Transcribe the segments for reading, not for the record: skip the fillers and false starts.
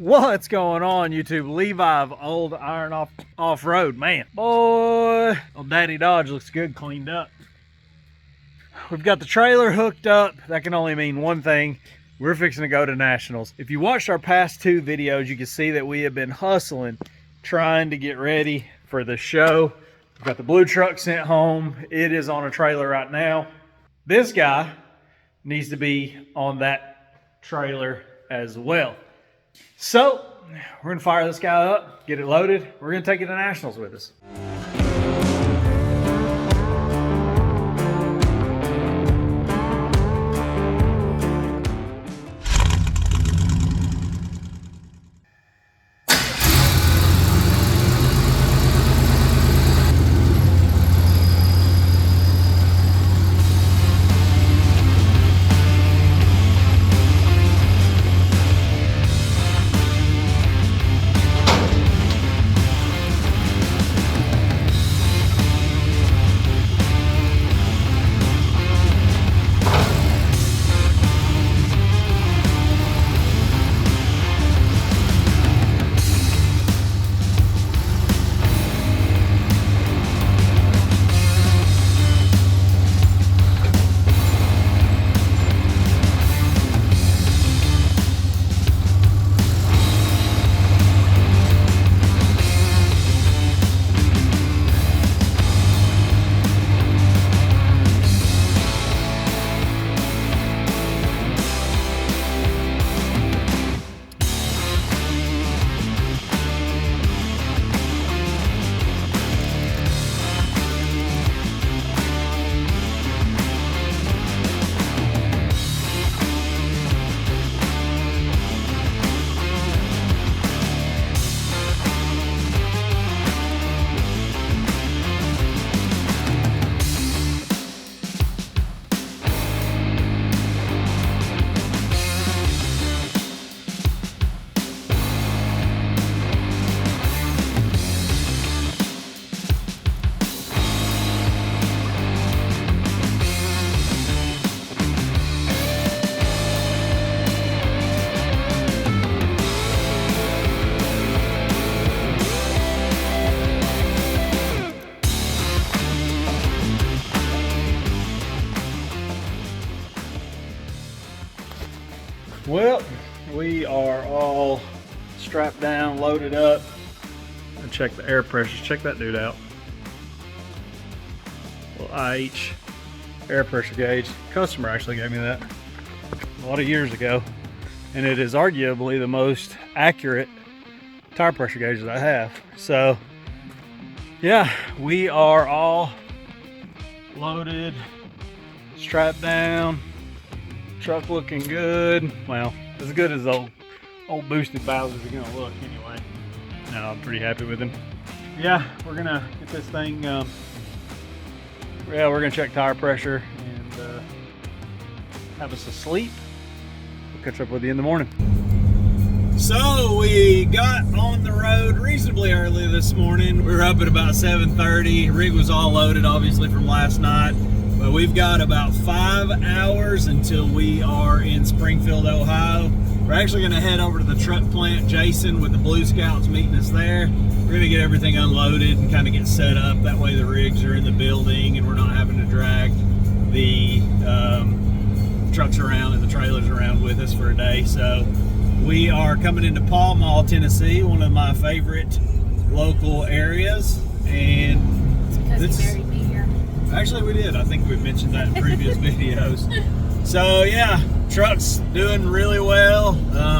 What's going on, YouTube? Levi of Old Iron Off-Road. Man, boy, old Daddy Dodge looks good cleaned up. We've got the trailer hooked up. That can only mean one thing. We're fixing to go to nationals. If you watched our past two videos, you can see that we have been hustling, trying to get ready for the show. We've got the blue truck sent home. It is on a trailer right now. This guy needs to be on that trailer as well. So we're gonna fire this guy up, get it loaded. We're gonna take it to nationals with us. Well, we are all strapped down, loaded up. And check the air pressures. Check that dude out. Little IH air pressure gauge. Customer actually gave me that a lot of years ago, and it is arguably the most accurate tire pressure gauge that I have. So yeah, we are all loaded, strapped down. Truck looking good. Well, as good as old boosted Bowser's are gonna look anyway. No, I'm pretty happy with him. Yeah, we're gonna get this thing, yeah, we're gonna check tire pressure and have us a sleep. We'll catch up with you in the morning. So we got on the road reasonably early this morning. We were up at about 7:30. Rig was all loaded, obviously, from last night. But we've got about 5 hours until we are in Springfield, Ohio. We're actually going to head over to the truck plant. Jason with the Blue Scouts meeting us there. We're going to get everything unloaded and kind of get set up. That way the rigs are in the building and we're not having to drag the trucks around and the trailers around with us for a day. So we are coming into Pall Mall, Tennessee, one of my favorite local areas. And because he married me here. Actually, we did. I think we've mentioned that in previous videos. So yeah, truck's doing really well.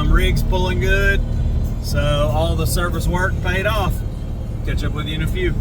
Rig's pulling good. So all the service work paid off. Catch up with you in a few.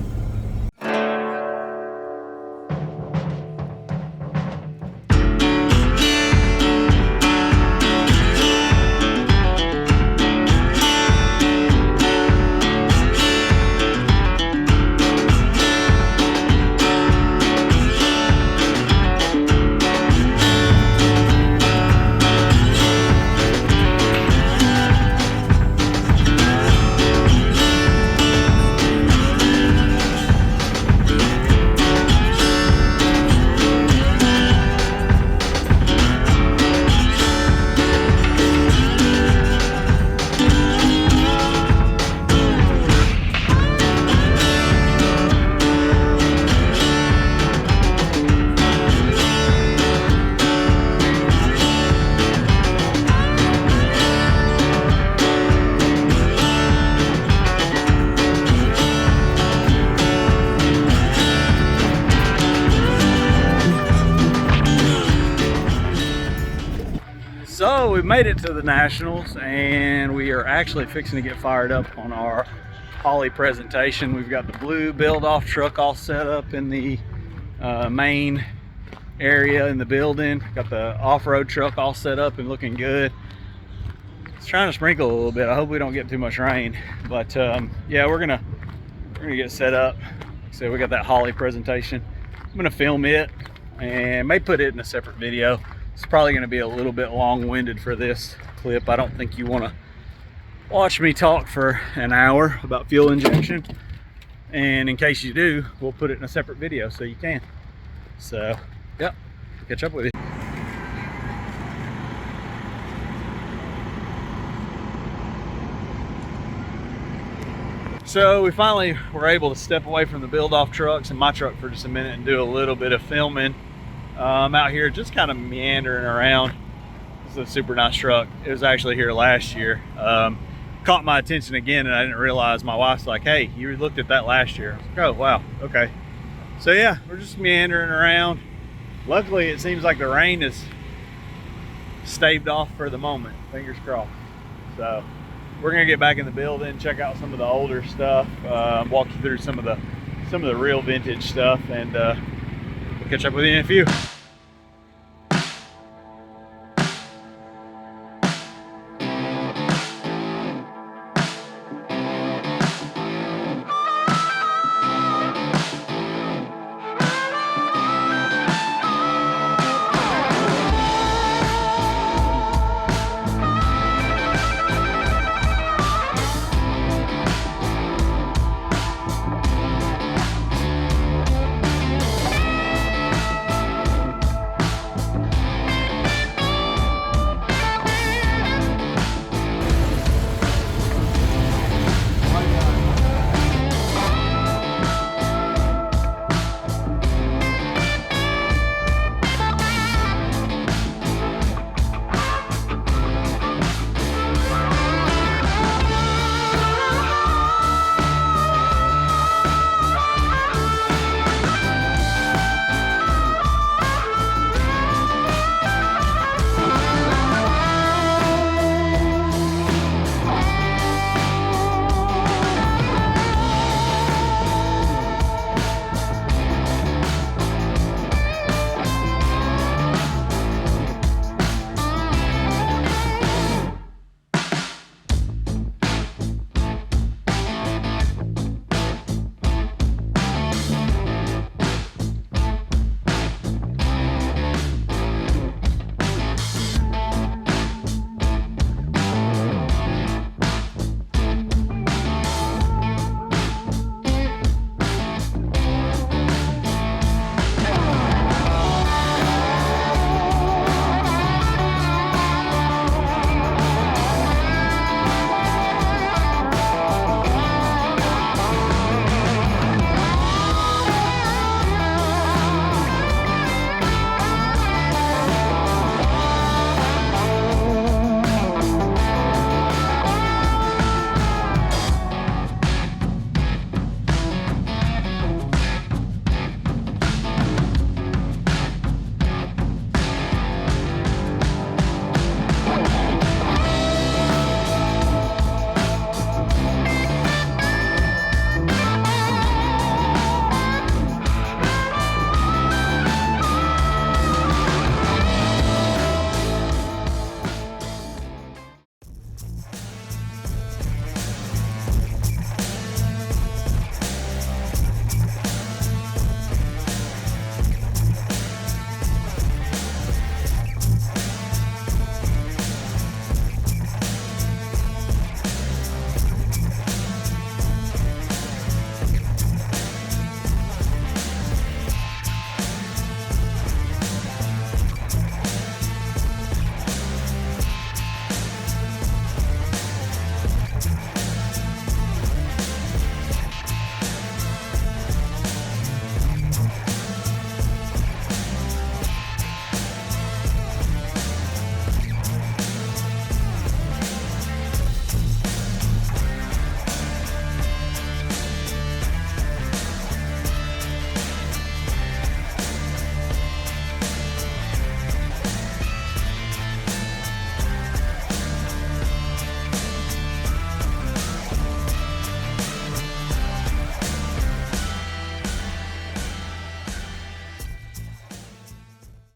made it to the Nationals, and we are actually fixing to get fired up on our Holley presentation. We've got the blue build-off truck all set up in the main area in the building. Got the off-road truck all set up and looking good. It's trying to sprinkle a little bit. I hope we don't get too much rain, but yeah, we're gonna get set up. So we got that Holley presentation. I'm gonna film it and may put it in a separate video. It's probably gonna be a little bit long-winded for this clip. I don't think you wanna watch me talk for an hour about fuel injection. And in case you do, we'll put it in a separate video so you can. So, yep, catch up with you. So we finally were able to step away from the build-off trucks and my truck for just a minute and do a little bit of filming. Out here just kind of meandering around. It's a super nice truck. It was actually here last year. Caught my attention again and I didn't realize. My wife's like, hey, you looked at that last year. I was like, oh wow, okay. So yeah, we're just meandering around. Luckily it seems like the rain is staved off for the moment, fingers crossed. So we're gonna get back in the building, check out some of the older stuff, walk you through some of the real vintage stuff, and we'll catch up with you in a few.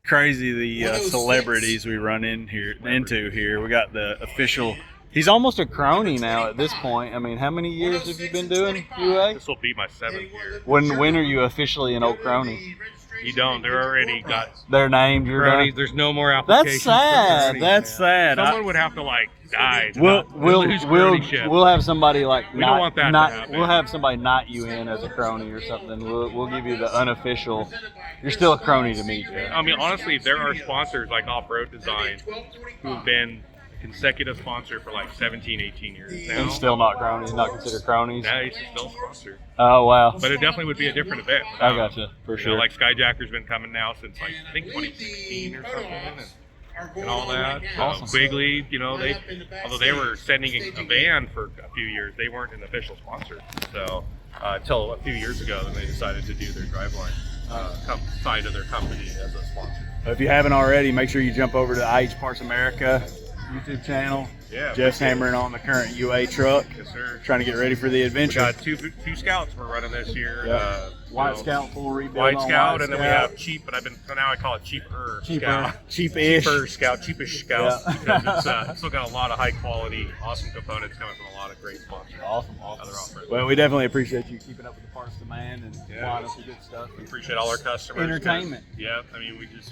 Crazy the celebrities we run into here. We got the official. He's almost a crony now at this point. I mean, how many years have you been doing UA? This will be my 7th year. When are you officially an old crony? You don't. They're already got their names. You're cronies. done? There's no more applications. That's sad. For cronies, That's man. sad. Someone would have to like die. To We'll lose cronyship. we'll have somebody like We don't want that to happen. We'll have somebody not you in as a crony or something. We'll give you the unofficial. You're still a crony to me, Jeff. I mean, honestly, there are sponsors like Offroad Design who've been consecutive sponsor for like 17, 18 years now. And still not cronies, not considered cronies. Now he's still sponsored. Oh wow! But it definitely would be a different event. I gotcha for You sure. know, like Skyjacker's been coming now since like I think 2016 or something, and all that. Awesome. Quigley, you know, although they were sending a van for a few years, they weren't an official sponsor. So until a few years ago, then they decided to do their driveline side of their company as a sponsor. If you haven't already, make sure you jump over to IH Parts America YouTube channel. Yeah, Jeff's hammering on the current UA truck. Yes, sir. Trying to get ready for the We adventure. got two Scouts we're running this year. Yeah. White Scout, full rebuild. White on Scout, White and then we have cheap, but now I call it cheaper Scout. Cheap-ish. Cheaper Scout, cheapish Scout, Yeah. because it's still got a lot of high quality, awesome components coming from a lot of great sponsors. Awesome. Other off-road. Well, we definitely appreciate you keeping up with the parts demand and Yeah. supplying us with good stuff. We appreciate all our customers. Entertainment. Yeah, I mean, we just,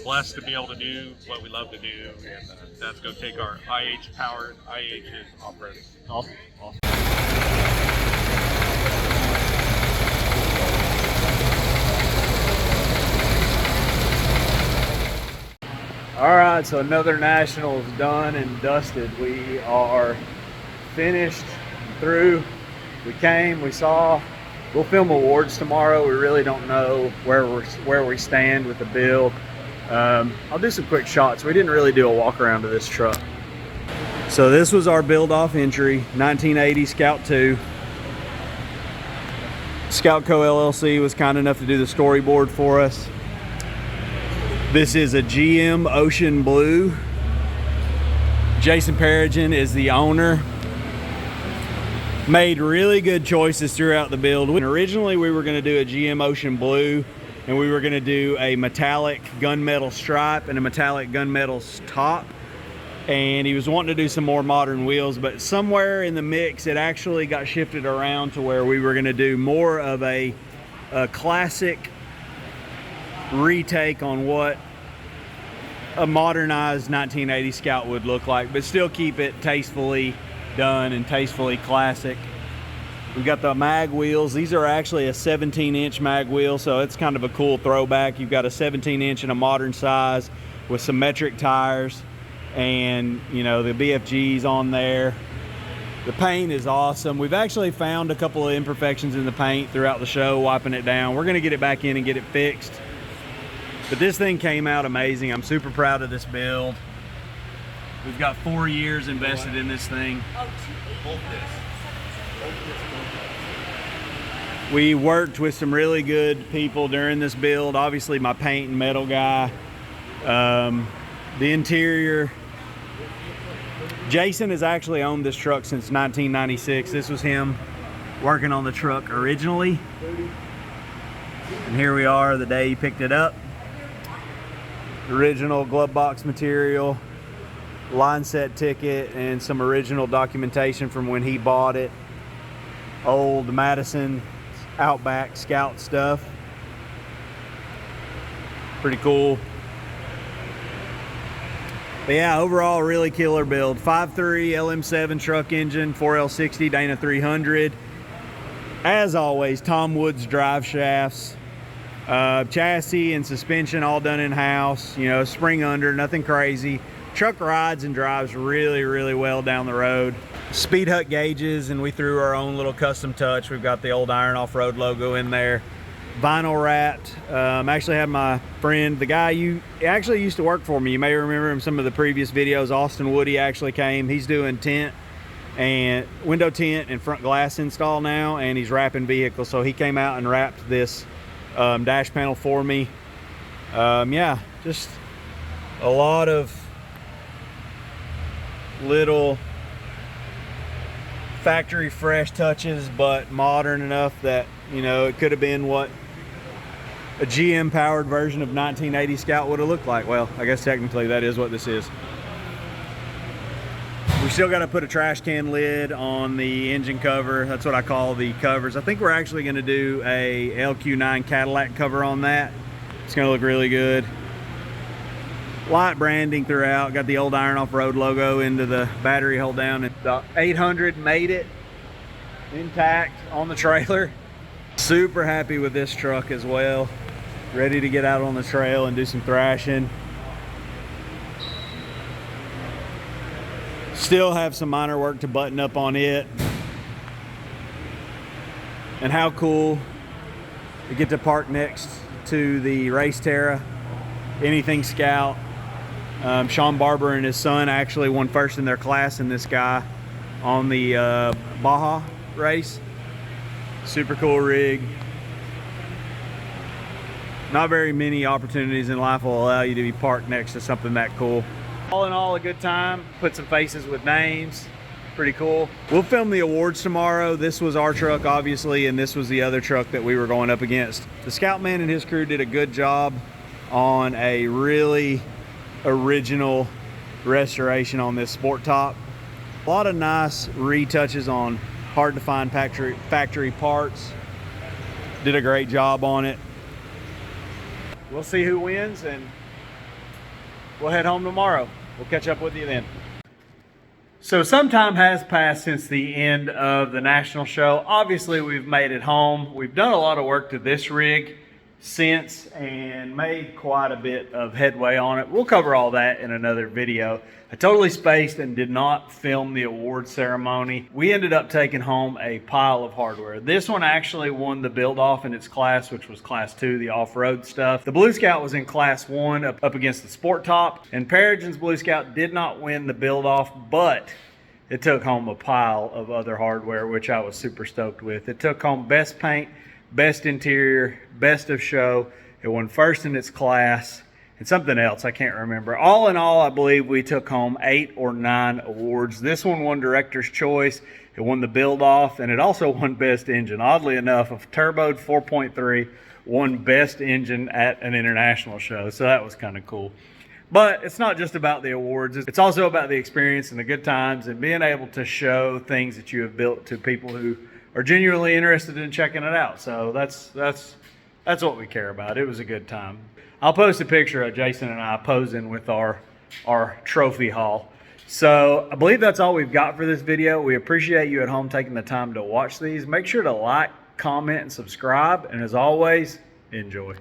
blessed to be able to do what we love to do, and that's go take our IH powered, IH's off-road. Awesome. Awesome. All right, so another national is done and dusted. We are finished, through. We came, we saw. We'll film awards tomorrow. We really don't know where we stand with the build. I'll do some quick shots. We didn't really do a walk around of this truck. So this was our build off entry, 1980 Scout 2. Scout Co LLC was kind enough to do the storyboard for us. This is a GM Ocean Blue. Jason Peregrine is the owner. Made really good choices throughout the build. Originally we were going to do a GM Ocean Blue, and we were going to do a metallic gunmetal stripe and a metallic gunmetal top. And he was wanting to do some more modern wheels, but somewhere in the mix it actually got shifted around to where we were going to do more of a classic retake on what a modernized 1980 Scout would look like, but still keep it tastefully done and tastefully classic. We've got the mag wheels. These are actually a 17-inch mag wheel, so it's kind of a cool throwback. You've got a 17-inch in a modern size with some metric tires, and the BFGs on there. The paint is awesome. We've actually found a couple of imperfections in the paint throughout the show, wiping it down. We're gonna get it back in and get it fixed. But this thing came out amazing. I'm super proud of this build. We've got 4 years invested in this thing. We worked with some really good people during this build. Obviously my paint and metal guy. The interior. Jason has actually owned this truck since 1996. This was him working on the truck originally. And here we are the day he picked it up. Original glove box material, line set ticket, and some original documentation from when he bought it. Old Madison Outback Scout stuff. Pretty cool. But yeah, overall really killer build. 5.3 LM7 truck engine, 4L60 Dana 300. As always, Tom Woods drive shafts. Chassis and suspension all done in-house. Spring under, nothing crazy. Truck rides and drives really, really well down the road. Speed hut gauges, and we threw our own little custom touch. We've got the old Iron Off-Road logo in there. Vinyl wrapped. Actually had my friend, the guy you actually used to work for me. You may remember him some of the previous videos. Austin Woody actually came. He's doing tint and window tint and front glass install now, and he's wrapping vehicles. So he came out and wrapped this dash panel for me. Yeah, just a lot of little factory fresh touches, but modern enough that it could have been what a GM powered version of 1980 Scout would have looked like. Well, I guess technically that is what this is. We still got to put a trash can lid on the engine cover. That's what I call the covers. I think we're actually going to do a LQ9 Cadillac cover on that. It's going to look really good. Light branding throughout. Got the old Iron Offroad logo into the battery hold down. And the 800 made it intact on the trailer. Super happy with this truck as well. Ready to get out on the trail and do some thrashing. Still have some minor work to button up on it. And how cool to get to park next to the Race Terra, anything Scout. Sean Barber and his son actually won first in their class in this guy on the Baja race. Super cool rig. Not very many opportunities in life will allow you to be parked next to something that cool. All in all, a good time. Put some faces with names. Pretty cool. We'll film the awards tomorrow. This was our truck, obviously, and this was the other truck that we were going up against. The Scoutman and his crew did a good job on a really original restoration on this sport top. A lot of nice retouches on hard to find factory parts. Did a great job on it. We'll see who wins, and we'll head home tomorrow. We'll catch up with you then. So some time has passed since the end of the national show. Obviously, we've made it home. We've done a lot of work to this rig since and made quite a bit of headway on it. We'll cover all that in another video. I totally spaced and did not film the award ceremony. We ended up taking home a pile of hardware. This one actually won the build off in its class, which was class 2, the off-road stuff. The Blue Scout was in class 1 up against the Sport Top, and Peregrina's Blue Scout did not win the build off, but it took home a pile of other hardware, which I was super stoked with. It took home best paint, best interior, best of show. It won first in its class, and something else I can't remember. All in all, I believe we took home 8 or 9 awards. This one won Director's Choice. It won the build off, and it also won best engine. Oddly enough, a turboed 4.3 won best engine at an international show, so that was kind of cool. But it's not just about the awards. It's also about the experience and the good times and being able to show things that you have built to people who are genuinely interested in checking it out. So that's what we care about. It was a good time. I'll post a picture of Jason and I posing with our trophy haul. So I believe that's all we've got for this video. We appreciate you at home taking the time to watch these. Make sure to like, comment, and subscribe. And as always, enjoy.